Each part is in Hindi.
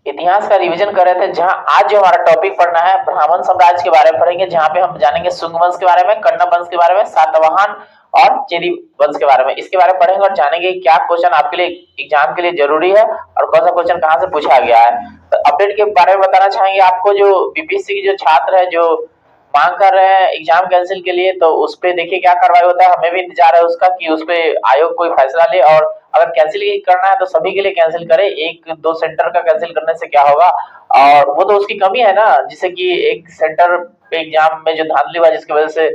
इतिहास का रिवीजन कर रहे थे, जहां आज जो हमारा टॉपिक पढ़ना है ब्राह्मण साम्राज्य के बारे में पढ़ेंगे, जहां पे हम जानेंगे शुंग वंश के बारे में, कण्व वंश के बारे में, सातवाहन और चेदी वंश के बारे में। इसके बारे में पढ़ेंगे और जानेंगे क्या क्वेश्चन आपके लिए एग्जाम के लिए जरूरी है और कौन सा क्वेश्चन कहां से पूछा गया है। तो अपडेट के बारे में बताना चाहेंगे आपको, जो बीपीएससी की जो छात्र है जो मांग कर रहे हैं एग्जाम कैंसिल के लिए, तो उस पे देखिए क्या कार्रवाई होता है। हमें भी इंतजार है उसका कि उस पे आयोग कोई फैसला ले, और अगर कैंसिल ही करना है तो सभी के लिए कैंसिल करे, एक दो सेंटर का कैंसिल करने से क्या होगा। और वो तो उसकी कमी है ना, जिससे कि एक सेंटर पे एग्जाम में जो धांधली हुआ जिसकी वजह से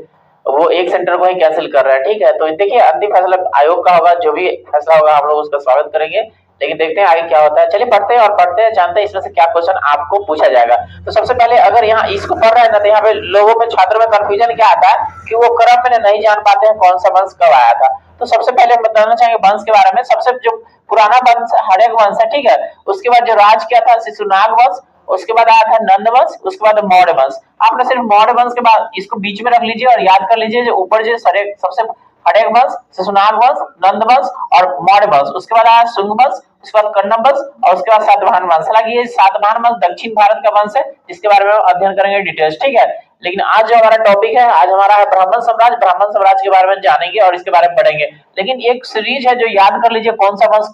वो एक सेंटर को ही कैंसिल कर रहा है। ठीक है, तो देखिए अंतिम फैसला आयोग का होगा, जो भी फैसला होगा हम लोग उसका स्वागत करेंगे, लेकिन देखते हैं आगे क्या होता है। चलिए पढ़ते हैं और पढ़ते हैं, जानते हैं इसमें से क्या क्वेश्चन आपको पूछा जाएगा। तो सबसे पहले अगर यहाँ इसको पढ़ रहे हैं ना, तो यहाँ पे लोगों में छात्रों में कंफ्यूजन क्या आता है कि वो क्रम में नहीं जान पाते हैं कौन सा वंश कब आया था। तो सबसे पहले हम बताना चाहेंगे वंश के बारे में। सबसे जो पुराना वंश हड़ेक वंश है, ठीक है, उसके बाद जो राज किया था शिशुनाग वंश, उसके बाद आया था नंद वंश, उसके बाद मौर्य वंश। आपने सिर्फ मौर्य वंश के बाद इसको बीच में रख लीजिए और याद कर लीजिए, जो ऊपर जो सबसे हड़ेक वंश, शिशुनाग वंश, नंद वंश और मौर्य वंश, उसके बाद आया शुंग वंश, उसके बाद कण्व वंश और उसके बाद सातवाहन वंश। हालांकि ये सातवाहन वंश दक्षिण भारत का वंश है, जिसके बारे में हम अध्ययन करेंगे डिटेल्स। ठीक है, लेकिन आज जो हमारा टॉपिक है, आज हमारा है ब्राह्मण साम्राज्य। ब्राह्मण साम्राज्य के बारे में जानेंगे और इसके बारे में पढ़ेंगे, लेकिन एक सीरीज है जो याद कर लीजिए कौन सा वंश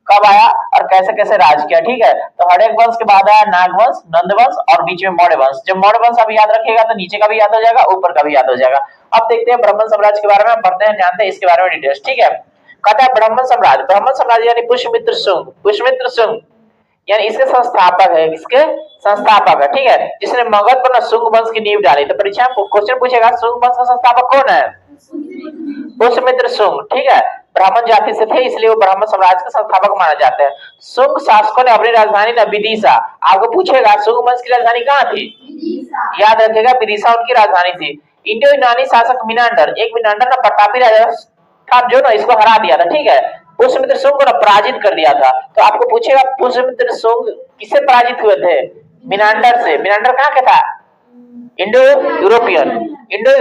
कब आया और कैसे कैसे राज किया। ठीक है, तो हड़ेक वंश के बाद आया नाग वंश, नंद वंश और बीच में मौर्य वंश। जब मौर्य वंश आप याद रखिएगा तो नीचे का भी याद हो जाएगा, ऊपर का भी याद हो जाएगा। अब देखते हैं ब्राह्मण साम्राज्य के बारे में, पढ़ते हैं, जानते हैं इसके बारे में डिटेल्स। ठीक है, कहता है ब्राह्मण साम्राज्य, ब्राह्मण साम्राज्य यानी पुष्यमित्र शुंग, पुष्यमित्र शुंग यानी इसके संस्थापक है, इसके संस्थापक है। ठीक है, जिसने मगध पर शुंग वंश की नींव डाली। तो परीक्षा में क्वेश्चन पूछेगा शुंग वंश का संस्थापक कौन है? पुष्यमित्र शुंग। ठीक है, ब्राह्मण जाति से थे, इसलिए वो ब्राह्मण साम्राज्य के संस्थापक माने जाते हैं। शुंग शासकों ने अपनी राजधानी न विदिशा, आपको पूछेगा शुंग वंश की राजधानी कहाँ थी? याद रखेगा विदिशा उनकी राजधानी थी। इंडो यूनानी शासक मिनांडर, एक मिनांडर ना प्रतापी राजा था जो ना इसको हरा दिया था। ठीक है, पुष्यमित्र शुंग को ना पराजित कर दिया था। तो आपको पूछेगा पुष्यमित्र शुंग किससे पराजित हुए थे? मिनांडर से। मिनांडर कहाँ के था? इंडो यूरोपियन, इंडो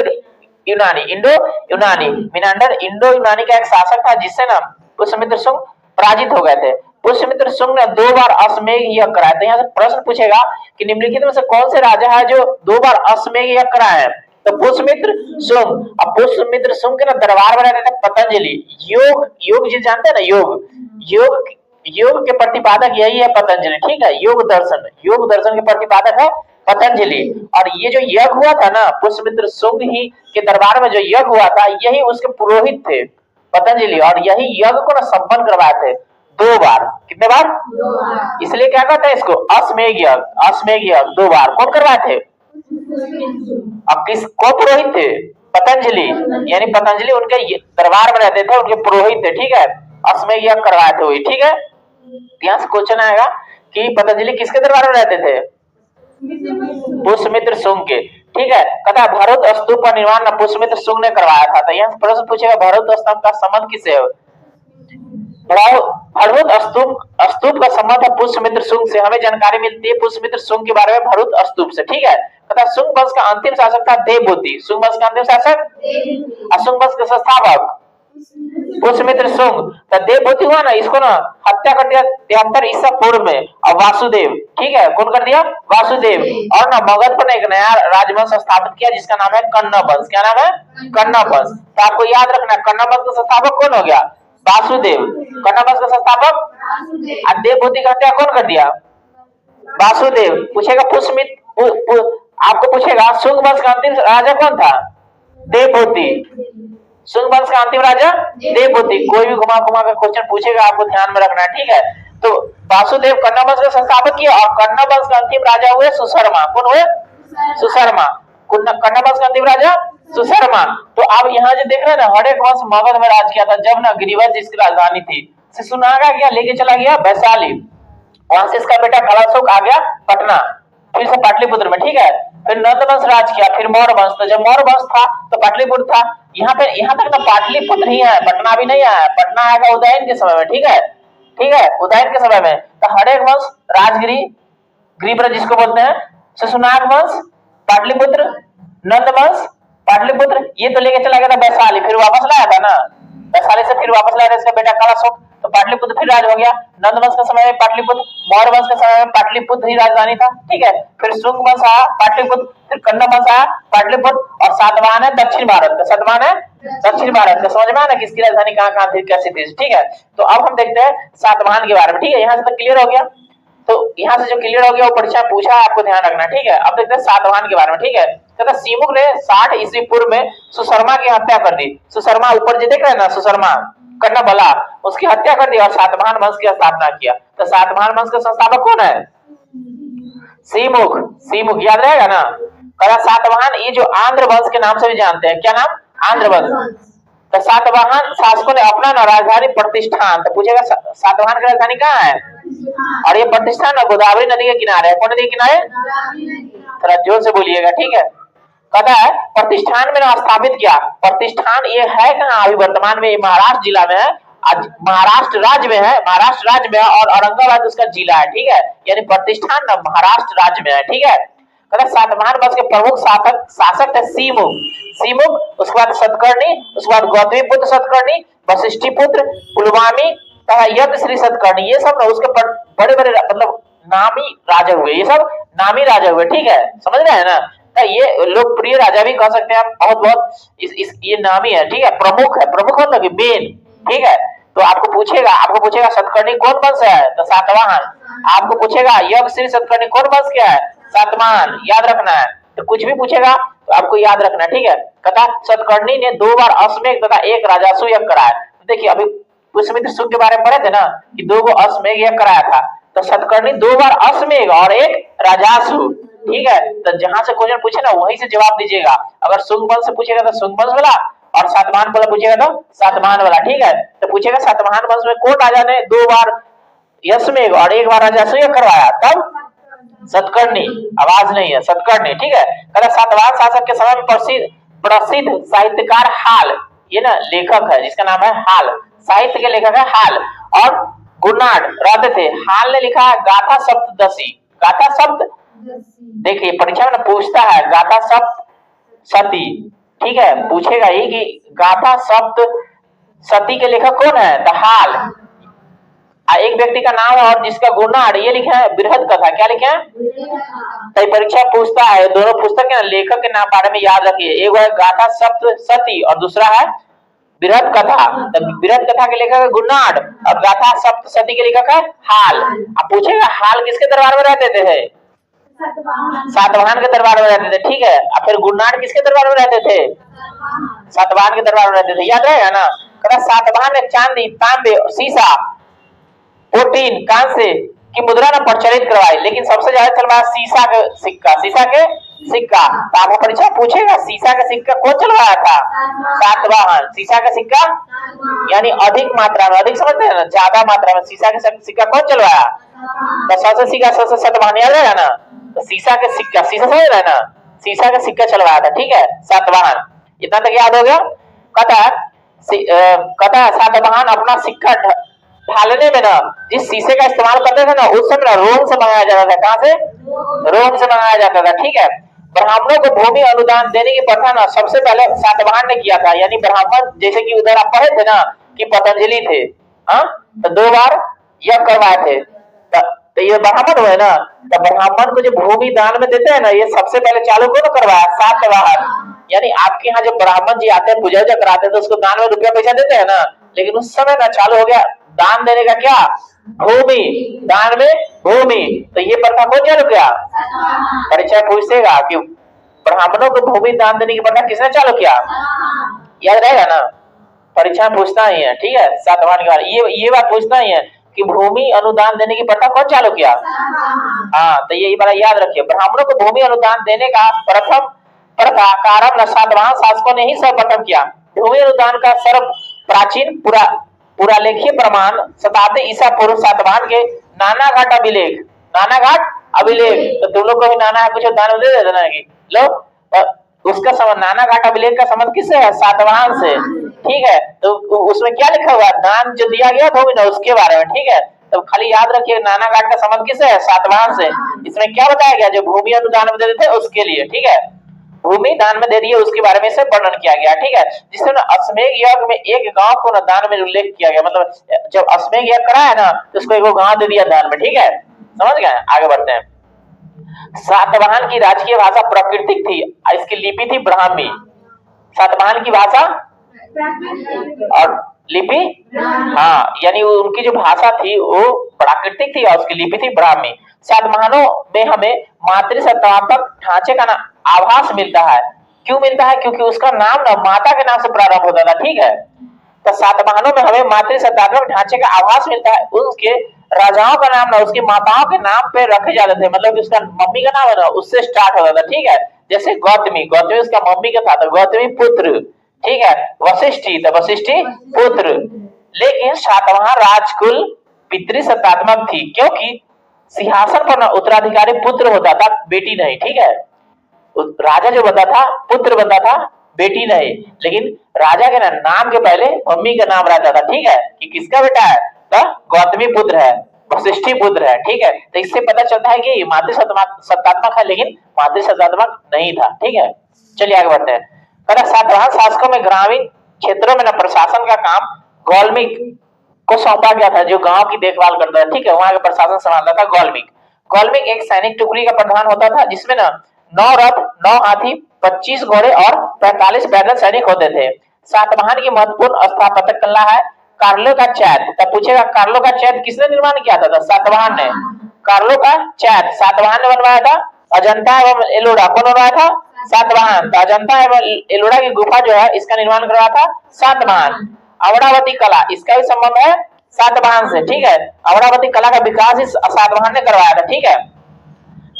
यूनानी, इंडो यूनानी। मिनांडर इंडो यूनानी का एक शासक था जिससे ना पुष्यमित्र शुंग पराजित हो गए थे। पुष्यमित्र शुंग ने 2 बार अश्वमेध यज्ञ कराया। तो यहाँ से प्रश्न पूछेगा कि निम्नलिखित में से कौन से राजा है जो 2 बार अश्वमेध यज्ञ कराए हैं? तो पुष्यमित्र शुंग। अब पुष्यमित्र शुंग के ना दरबार में रहते थे पतंजलि। योग, योग जी जानते हैं ना, योग, योग, योग के प्रतिपादक यही है पतंजलि। ठीक है, योग दर्शन के प्रतिपादक है पतंजलि। और ये जो यज्ञ हुआ था ना पुष्यमित्र शुंग ही के दरबार में जो यज्ञ हुआ था, यही उसके पुरोहित थे पतंजलि, और यही यज्ञ को ना संपन्न करवाए थे 2 बार। कितने बार? 2 बार। इसलिए क्या कहते हैं इसको? अश्वमेध यज्ञ, अश्वमेध यज्ञ 2 बार। कौन करवाए थे? अब किस को पुरोहित थे? पतंजलि, यानी पतंजलि उनके दरबार में रहते थे, उनके पुरोहित थे। ठीक है, अश्वमेध यज्ञ करवाए थे वही। ठीक है, यहाँ से क्वेश्चन आएगा कि पतंजलि किसके दरबार में रहते थे? पुष्यमित्र शुंग के। ठीक है, कहता है भरत स्तूप का निर्माण ना पुष्यमित्र शुंग ने करवाया था। तो यहाँ प्रश्न पूछेगा भरत स्तंभ का संबंध किससे है? भरत स्तूप का संबंध है पुष्यमित्र शुंग से। हमें जानकारी मिलती है पुष्यमित्र शुंग के बारे में भरत स्तूप से। ठीक है, कहता है शुंग वंश का अंतिम शासक था देवभूति। शुंग वंश का अंतिम शासक और शुंग वंश के संस्थापक पुष्यमित्र शुंग। तो देवभूति हुआ ना, इसको ना हत्या कर दिया 73 ईसा पूर्व में, और वासुदेव। ठीक है, कौन कर दिया? वासुदेव। और ना मगध पर एक नया राजवंश स्थापित किया जिसका नाम है कण्व वंश। क्या नाम है? कण्व वंश। तो आपको याद रखना कण्व वंश का संस्थापक कौन हो गया? वासुदेव। कण्व वंश का संस्थापक और देवभूति का हत्या कौन कर दिया? वासुदेव। पूछेगा पुष्यमित्र, आपको पूछेगा शुंग वंश का अंतिम राजा कौन था? देवभूति। शुंग वंश का अंतिम राजा देवभूति। कोई भी घुमा घुमा का क्वेश्चन पूछेगा आपको ध्यान में रखना है। ठीक है, तो वासुदेव कण्व वंश का संस्थापक किया, और कण्व वंश का अंतिम राजा हुए सुशर्मा। कौन हुए? सुशर्मा। कण्व वंश का अंतिम राजा सुशर्मा। तो आप यहाँ जो देख रहे हैं ना, हड़ेक वंश मगध में राज किया था जब ना गिरिवत जिसकी राजधानी थी। शिशुनागा गया, लेके चला गया वैशाली, वहां से इसका बेटा कलाशोक आ गया पटना, फिर से पाटलिपुत्र में। ठीक है, फिर नंद वंश राज किया, फिर मौर्य वंश। तो जब मौर्य वंश था तो पाटलिपुत्र था। यहाँ तक ना पाटलिपुत्र ही है, पटना भी नहीं आया। पटना आएगा उदयन के समय में। ठीक है, ठीक है, उदयन के समय में। तो हड़ेक वंश, राजगिरी, गिरिब्रज जिसको बोलते हैं, शिशुनाग वंश, पाटलिपुत्र, नंद वंश, पाटलिपुत्र, ये तो लेके चला गया था वैशाली, फिर वापस लाया था ना वैशाली से, फिर वापस लाया था इसका बेटा कलाशोक। तो पाटलिपुत्र फिर राज हो गया। नंद वंश के समय में पाटलिपुत्र, मौर्य वंश के समय में पाटलिपुत्र ही राजधानी था, ठीक है। फिर शुंग वंश आया पाटलिपुत्र, फिर कण्व वंश आया पाटलिपुत्र, और सातवाहन है दक्षिण भारत का, सातवाहन है दक्षिण भारत का। समझ में आया ना किसकी राजधानी कहाँ थी, कैसी थी, ठीक है। तो अब हम देखते हैं सातवाहन के बारे में, ठीक है। यहाँ से तो क्लियर हो गया। तो यहाँ से जो क्लियर हो गया वो परीक्षा पूछा, आपको ध्यान रखना, ठीक है। अब देखते हैं सातवाहन के बारे में, ठीक है। कहता सीमुख ने 60 ईस्वी पूर्व में सुशर्मा की हत्या कर दी। सुशर्मा ऊपर जो देख रहे हैं ना, सुशर्मा कन्ना बला, उसकी हत्या कर दी और सातवाहन वंश की स्थापना किया। तो सातवाहन वंश का संस्थापक कौन है? सीमुख। सीमुख याद रहेगा ना। कहता सातवाहन ये जो आंध्र वंश के नाम से भी जानते हैं, क्या नाम? आंध्र वंश। तो सातवाहन शासकों ने अपना ना राजधानी प्रतिष्ठान, तो पूछेगा सातवाहन की राजधानी कहाँ है? और ये प्रतिष्ठान ना गोदावरी नदी के किनारे है। कौन नदी के किनारे? थोड़ा जोर से बोलिएगा, ठीक है। कहता है प्रतिष्ठान में स्थापित किया। प्रतिष्ठान ये है कहाँ? अभी वर्तमान में महाराष्ट्र जिला में है, महाराष्ट्र राज्य में है, महाराष्ट्र राज्य में है, और औरंगाबाद उसका जिला है, ठीक है। यानी प्रतिष्ठान ना महाराष्ट्र राज्य में है, ठीक है। कहता सातवाहन वंश के प्रमुख शासक थे सीमुख। सीमुख, उसके बाद सतकर्णी, उसके बाद गौतमी पुत्र सतकर्णी, वशिष्ठी पुत्र, पुलवामी तथा यज्ञ श्री सतकर्णी, ये सब ना उसके बड़े बड़े मतलब नामी राजा हुए, ये सब नामी राजा हुए, ठीक है। समझ रहे हैं ना। तो ये लोकप्रिय राजा भी कह सकते हैं आप, बहुत बहुत ये नामी है, ठीक है। प्रमुख है, प्रमुख मतलब कि मेन, ठीक है। तो आपको पूछेगा सतकर्णी कौन वंश है? तो सातवाहन। आपको पूछेगा यज्ञ श्री सतकर्णी कौन वंश क्या है? सातवाहन, याद रखना है। तो कुछ भी पूछेगा तो आपको याद रखना, ठीक है। कहता सतकर्णी ने 2 बार अश्वमेध तथा 1 राजस्व यज्ञ कराया। देखिए अभी पुष्यमित्र शुंग के बारे में पढ़े थे ना कि 2 गो अश्वमेध यज्ञ कराया था। तो सतकर्णी 2 बार अश्वमेध और 1 राजस्व, ठीक है। तो जहां से क्वेश्चन पूछे ना वहीं से जवाब दीजिएगा। अगर शुंग वंश से पूछेगा तो शुंग वंश वाला, और सातवाहन वाला पूछेगा तो सातवाहन वाला, ठीक है। तो पूछेगा सातवाहन वंश में कौन राजा ने 2 बार अश्वमेध और 1 बार राजस्व यज्ञ करवाया? तब सतकर्णी। आवाज नहीं है, सतकर्णी, ठीक है। कहता सातवाहन शासक के समय में प्रसिद्ध साहित्यकार हाल, ये ना लेखक है जिसका नाम है हाल, साहित्य के लेखक है हाल, और गुणाड रहते थे। हाल ने लिखा है गाथा सप्तदशी। गाथा सप्त, देखिए परीक्षा में ना पूछता है गाथा सप्त सती, ठीक है। पूछेगा ये कि गाथा सप्त सती के लेखक कौन है? तो हाल। एक व्यक्ति का नाम है और जिसका गुणाड ये लिखा है बृहद कथा, क्या लिखे हैं? तो परीक्षा पूछता है, दोनों पुस्तक के लेखक के नाम बारे में याद रखिए। एक है गाथा सप्त सती और दूसरा है बृहद कथा। तो बृहद कथा के लेखक है गुणाड और गाथा सप्त सती के लेखक है हाल। अब पूछेगा हाल किसके दरबार में रहते थे? सातवाहन के दरबार में रहते थे, ठीक है। और फिर गुणाड किसके दरबार में रहते थे? सातवाहन के दरबार में रहते थे, याद रहेगा ना। कहता सातवाहन ने चांदी, तांबे, शीशा, प्रोटीन, कांसे की मुद्रा ना प्रचलित करवाई, लेकिन सबसे ज्यादा चलवाया शीशा के सिक्का। शीशा के सिक्का। तो आपको परीक्षा पूछेगा शीशा का सिक्का कौन चलवाया था? सातवाहन। शीशा का सिक्का यानी अधिक मात्रा में, अधिक समझते हैं ना, ज्यादा मात्रा में शीशा के सिक्का कौन चलवाया? तो सबसे सिक्का सबसे सातवाहन, याद रहेगा ना। तो शीशा के सिक्का, शीशा समझ रहे ना, शीशा का सिक्का चलवाया था, ठीक है, सातवाहन। इतना तक याद हो गया। कहता सातवाहन अपना सिक्का ढालने में ना जिस शीशे का इस्तेमाल करते थे ना उस समय रोम से मंगाया जाता था। कहां से? रोम से मंगाया जाता था, ठीक है। ब्राह्मणों को भूमि अनुदान देने की प्रथा ना सबसे पहले सातवाहन ने किया था। यानी ब्राह्मण, जैसे कि उधर आप पढ़े थे ना कि पतंजलि थे, हाँ, तो 2 बार यह करवाए थे। तो ये ब्राह्मण हुए ना, तो ब्राह्मण को जो भूमि दान में देते हैं ना, ये सबसे पहले चालू कौन करवाया? सातवाहन। यानी आपके यहाँ जो ब्राह्मण जी आते हैं पूजा कराते हैं तो उसको दान में रुपया पैसा देते हैं ना, लेकिन उस समय ना चालू हो गया दान देने का, क्या? भूमि दान में भूमि। तो ये प्रथा कौन चालू किया? परीक्षा पूछेगा कि ब्राह्मणों को भूमि दान देने की प्रथा किसने चालू किया? याद रहेगा ना, परीक्षा पूछता ही है, ठीक है। सातवाहन के बारे ये बात पूछता ही है कि भूमि अनुदान देने की प्रथा कौन चालू किया? हाँ, तो ये बात याद रखिए। ब्राह्मणों को भूमि अनुदान देने का प्रथम प्रथा कारण सातवाहन शासकों ने ही सर्वप्रथम किया। भूमि अनुदान का सर्व प्राचीन पुरालेखीय प्रमाण 7 ईसा पूर्व सातवाहन के नानाघाट अभिलेख। नानाघाट अभिलेख, तो तुम लोग को भी नाना कुछ दान दे देना है लो। उसका संबंध नानाघाट अभिलेख का संबंध किससे है? सातवाहन से, ठीक है। तो उसमें क्या लिखा हुआ? दान जो दिया गया भूमि ना उसके बारे में, ठीक है। तो खाली याद रखिए नानाघाट का संबंध किससे है? सातवाहन से। इसमें क्या बताया गया? जो भूमि अनुदान में देते थे उसके लिए, ठीक है। भूमि दान में दे दी है, उसके बारे में से वर्णन किया गया, ठीक है। जिसमें ना अश्वमेध यज्ञ में एक गांव को ना दान में उल्लेख किया गया, मतलब जब अश्वमेध यज्ञ करा है ना तो उसको एक गांव दे दिया दान में, ठीक है। समझ गए, आगे बढ़ते हैं। सातवाहन की राजकीय भाषा प्राकृतिक थी, इसकी लिपि थी ब्राह्मी। सातवाहन की भाषा और लिपि, हाँ, यानी उनकी जो भाषा थी वो प्राकृतिक थी और उसकी लिपि थी ब्राह्मी। सातवाहनों में हमें मातृसत्तात्मक ढांचे का ना आभास मिलता है। क्यों मिलता है? क्योंकि उसका नाम ना माता के नाम से प्रारंभ होता था, ठीक है। तो सातवाहनों में हमें मातृसत्तात्मक ढांचे का आभास मिलता है। उसके राजाओं का नाम ना उसकी माताओं के नाम पे रखे जाते थे, मतलब उसका मम्मी का नाम है ना उससे स्टार्ट होता था, ठीक है। जैसे गौतमी, गौतमी उसका मम्मी का था तो गौतमी पुत्र, ठीक है। वशिष्ठी तो वशिष्ठी पुत्र। लेकिन सातवाहन राजकुल पितृसत्तात्मक थी, क्योंकि सिंहासन पर ना उत्तराधिकारी पुत्र होता था, बेटी नहीं, ठीक है। राजा जो बनता था पुत्र बनता था, बेटी नहीं। लेकिन राजा के नाम के पहले मम्मी का नाम रहता था, ठीक है, कि किसका बेटा है, तो गौतमी पुत्र है, वशिष्ठी पुत्र है, ठीक है। तो इससे पता चलता है कि मातृसत्तात्मक है, लेकिन मातृसत्तात्मक नहीं था, ठीक है। चलिए आगे बढ़ते हैं। सातवाहन शासकों में ग्रामीण क्षेत्रों में ना प्रशासन का काम गौल्मिक को सौंपा गया था, जो गांव की देखभाल करता था, ठीक है। वहां का प्रशासन संभालता था गौल्मिक। गौल्मिक एक सैनिक टुकड़ी का प्रधान होता था, जिसमें ना 9 रथ, 9 हाथी, 25 घोड़े और 45 पैदल सैनिक होते थे। सातवाहन की महत्वपूर्ण स्थापत्य कला है कार्लो का चैत्य। तब पूछेगा कार्लो का चैत्य किसने निर्माण किया था? सातवाहन ने। कार्लो का चैत्य सातवाहन ने बनवाया था। अजंता एवं एलोरा कौन बनवाया था? सातवाहन। तो अजंता एवं एलोरा की गुफा जो है इसका निर्माण करवाया था सातवाहन। अमरावती कला, इसका भी संबंध है सातवाहन से, ठीक है। अमरावती कला का विकास इस सातवाहन ने करवाया था, ठीक है।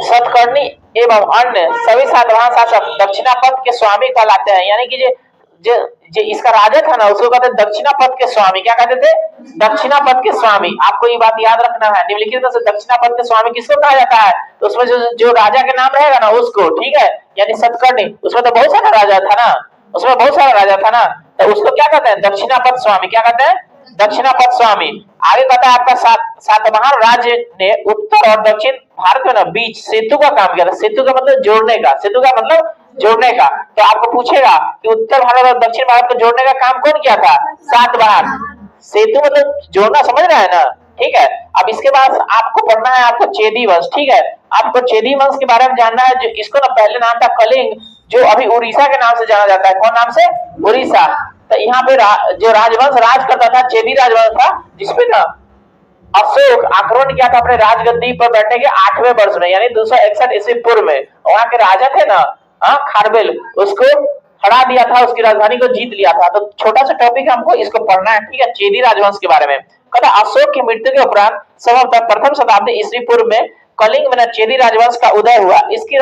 सतकर्णी एवं अन्य सभी सातवाहन शासक दक्षिणापथ के स्वामी कहलाते हैं, यानी कि जो इसका राजा था ना उसको कहते दक्षिणापथ के स्वामी। क्या कहते थे? दक्षिणापथ के स्वामी। आपको ये बात याद रखना है, निम्नलिखित में से दक्षिणापथ के स्वामी किसको कहा जाता है? तो उसमें जो राजा के नाम रहेगा ना उसको, ठीक है। यानी सतकर्णी, उसमें तो बहुत सारा राजा था ना, उसमें बहुत सारा राजा था ना, तो उसको क्या कहते हैं? दक्षिणापथ स्वामी। क्या कहते हैं? दक्षिणापथ स्वामी। आगे कहता है आपका सातवाहन राज्य ने उत्तर और दक्षिण भारत में ना बीच सेतु का काम किया था। सेतु का मतलब जोड़ने का, सेतु का मतलब जोड़ने का। तो आपको पूछेगा कि उत्तर भारत और दक्षिण भारत को जोड़ने का काम कौन किया था? सातवाहन। सेतु मतलब जोड़ना, समझ रहे हैं ना, ठीक है। अब इसके बाद आपको पढ़ना है आपको चेदी वंश, ठीक है। आपको चेदी वंश के बारे में जानना है, जो इसको ना पहले नाम था कलिंग, जो अभी उड़ीसा के नाम से जाना जाता है। कौन नाम से? उड़ीसा। तो यहाँ पे जो राजवंश राज करता था, चेदी राजवंश था, जिसपे ना अशोक आक्रमण किया था अपने राजगद्दी पर बैठने के 8वें वर्ष में, यानी 261 ईस्वी पूर्व में। वहां के राजा थे ना खारबेल, उसको हरा दिया था, उसकी राजधानी को जीत लिया था। तो छोटा सा टॉपिक हमको इसको पढ़ना है, ठीक है, चेदी राजवंश के बारे में। कहता अशोक की मृत्यु के उपरांत संभवतः प्रथम शताब्दी ईस्वी पूर्व में कलिंग में चेदी राजवंश का उदय हुआ। इसकी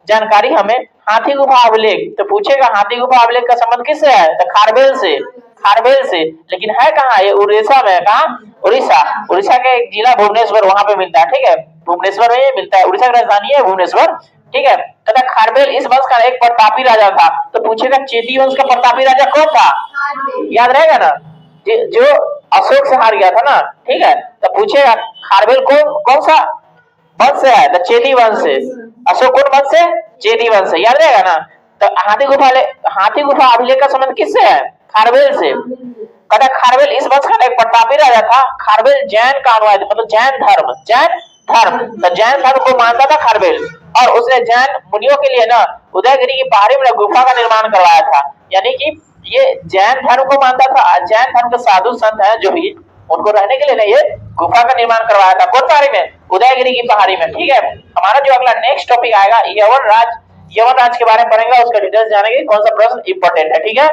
जानकारी हमें हाथी गुफा अभिलेख, तो पूछेगा हाथी गुफा अभिलेख का संबंध किससे है? तो खारबेल से, खारबेल से। लेकिन है कहाँ? ये उड़ीसा में। कहाँ? उड़ीसा। उड़ीसा के एक जिला भुवनेश्वर, वहां पे मिलता है, ठीक है। भुवनेश्वर में ये मिलता है, उड़ीसा की राजधानी है भुवनेश्वर, ठीक है। कहता खारबेल इस वंश का एक प्रतापी राजा था। तो पूछेगा चेदी वंश का प्रतापी राजा कौन था? याद रहेगा ना, जो अशोक से हार गया था ना, ठीक है। तो पूछेगा खारबेल कौन सा वंश से है? तो चेदी वंश से। अशोक कौन वंश से? चेदी वंश से, याद रहेगा ना। तो हाथी गुफा अभिलेख का संबंध किससे है? खारबेल से। कहता खारबेल इस वंश का एक प्रतापी राजा था। खारबेल जैन का अनुयायी, मतलब जैन धर्म, जैन धर्म, तो जैन धर्म को मानता था खारबेल। और उसने जैन मुनियों के लिए ना उदयगिरी की पहाड़ी में गुफा का निर्माण करवाया था। यानी कि ये जैन धर्म को मानता था। जैन धर्म के साधु संत हैं जो भी, उनको रहने के लिए ना ये गुफा का निर्माण करवाया था। कौन पहाड़ी में? उदयगिरी की पहाड़ी में, ठीक है। हमारा जो अगला नेक्स्ट टॉपिक आएगा यवन राज के बारे में पढ़ेंगे, उसका डिटेल्स जानेंगे, कौन सा प्रश्न इंपॉर्टेंट है, ठीक है।